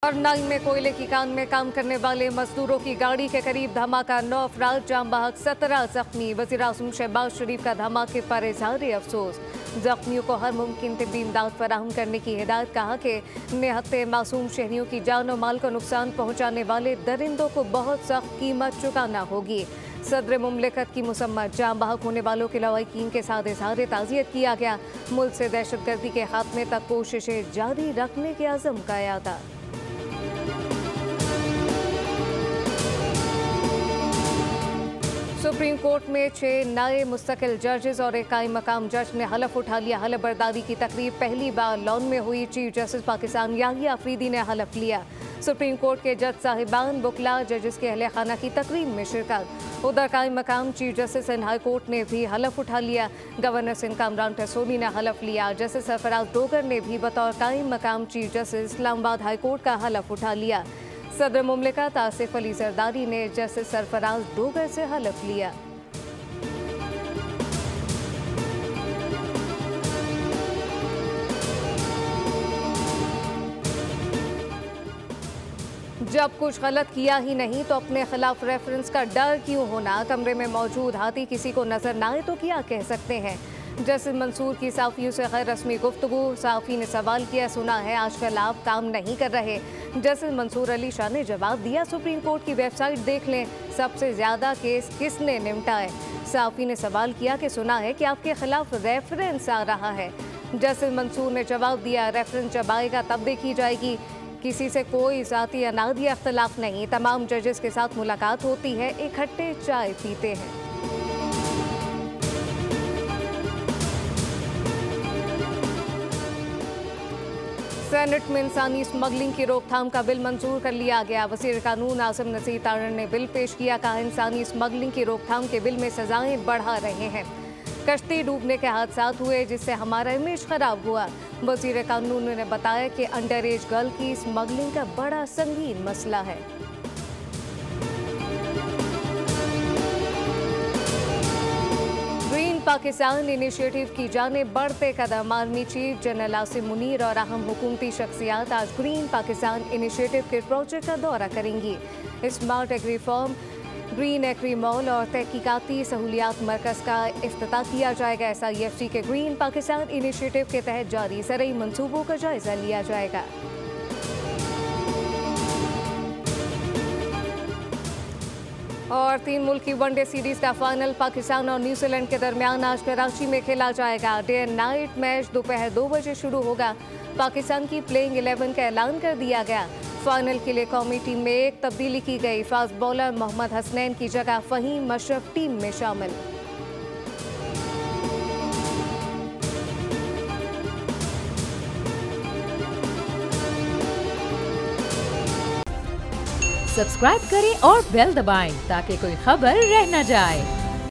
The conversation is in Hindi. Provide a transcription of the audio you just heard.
और नंग में कोयले की कान में काम करने वाले मजदूरों की गाड़ी के करीब धमाका, 9 अफराद जाम बहक, 17 जख्मी। वज़ीर-ए-आज़म शहबाज शरीफ का धमाके पर इज़हार अफसोस। जख्मियों को हर मुमकिन तिब्बी इमदाद फराहम करने की हिदायत। कहा कि निहत्ते मासूम शहरियों की जान और माल को नुकसान पहुँचाने वाले दरिंदों को बहुत सख्त कीमत चुकाना होगी। सदर मुमलिकत की मुसम्मत जाम बहक होने वालों के लवाहिकीन के साथ इज़हार ताज़ियत किया गया। मुल्क से दहशतगर्दी के खात्मे तक कोशिशें जारी रखने के अज़म का यादा। सुप्रीम कोर्ट में 6 नए मुस्तकिल जजेस और एक कायम मकाम जज ने हलफ उठा लिया। हलफ बर्दारी की तकरीब पहली बार लॉन में हुई। चीफ जस्टिस पाकिस्तान याहिया अफरीदी ने हलफ लिया। सुप्रीम कोर्ट के जज साहिबान, बुकला, जजेस के अहले खाना की तकरीब में शिरकत। उधर कायम मकाम chief justice and high court ने भी हलफ उठा लिया। गवर्नर सिंध कामरान टसोनी ने हलफ लिया। जस्टिस सरफराज डोगर ने भी बतौर कायम मकाम chief justice Islamabad high court का हलफ उठा लिया। सदर मुमलिकत आसिफ अली जरदारी ने जस्टिस सरफराज डोगर से हलफ लिया। जब कुछ गलत किया ही नहीं तो अपने खिलाफ रेफरेंस का डर क्यों होना? कमरे में मौजूद हाथी किसी को नजर ना आए तो क्या कह सकते हैं? जस्टिस मंसूर की साफियों से गैर रस्मी गुफ्तगू। साफी ने सवाल किया, सुना है आजकल आप काम नहीं कर रहे। जस्टिस मंसूर अली शाह ने जवाब दिया, सुप्रीम कोर्ट की वेबसाइट देख लें, सबसे ज्यादा केस किसने निपटाए। साफी ने सवाल किया कि सुना है कि आपके खिलाफ रेफरेंस आ रहा है। जस्टिस मंसूर ने जवाब दिया, रेफरेंस जब आएगा तब देखी जाएगी। किसी से कोई ज़ाती अनाद या अख्तलाफ नहीं। तमाम जजेस के साथ मुलाकात होती है, इकट्ठे चाय पीते हैं। सेनेट में इंसानी स्मगलिंग की रोकथाम का बिल मंजूर कर लिया गया। वज़ीर कानून आसिम नज़ीर तारण ने बिल पेश किया। कहा, इंसानी स्मगलिंग की रोकथाम के बिल में सजाएं बढ़ा रहे हैं। कश्ती डूबने के हादसात हुए जिससे हमारा इमेज खराब हुआ। वज़ीर कानून ने बताया कि अंडर एज गर्ल की स्मगलिंग का बड़ा संगीन मसला है। ग्रीन पाकिस्तान इनिशिएटिव की जानिब बढ़ते कदम। Army chief general Asim Munir और अहम हुकूमती शख्सियात आज ग्रीन पाकिस्तान इनिशिएटिव के प्रोजेक्ट का दौरा करेंगी। Smart agri farm, green agri mall और तहकीकाती सहूलियात मरकज़ का इफ्तिताह किया जाएगा। SIFC के ग्रीन पाकिस्तान इनिशिएटिव के तहत जारी ज़रई मंसूबों का जायजा लिया जाएगा। और 3 मुल्की वनडे सीरीज का फाइनल पाकिस्तान और न्यूजीलैंड के दरमियान आज कराची में खेला जाएगा। डे एंड नाइट मैच दोपहर 2 बजे शुरू होगा। पाकिस्तान की प्लेइंग 11 का ऐलान कर दिया गया। फाइनल के लिए कौमी टीम में एक तब्दीली की गई। फास्ट बॉलर मोहम्मद हसनैन की जगह फ़हीम अशरफ टीम में शामिल। सब्सक्राइब करें और बेल दबाएं ताकि कोई खबर रह न जाए।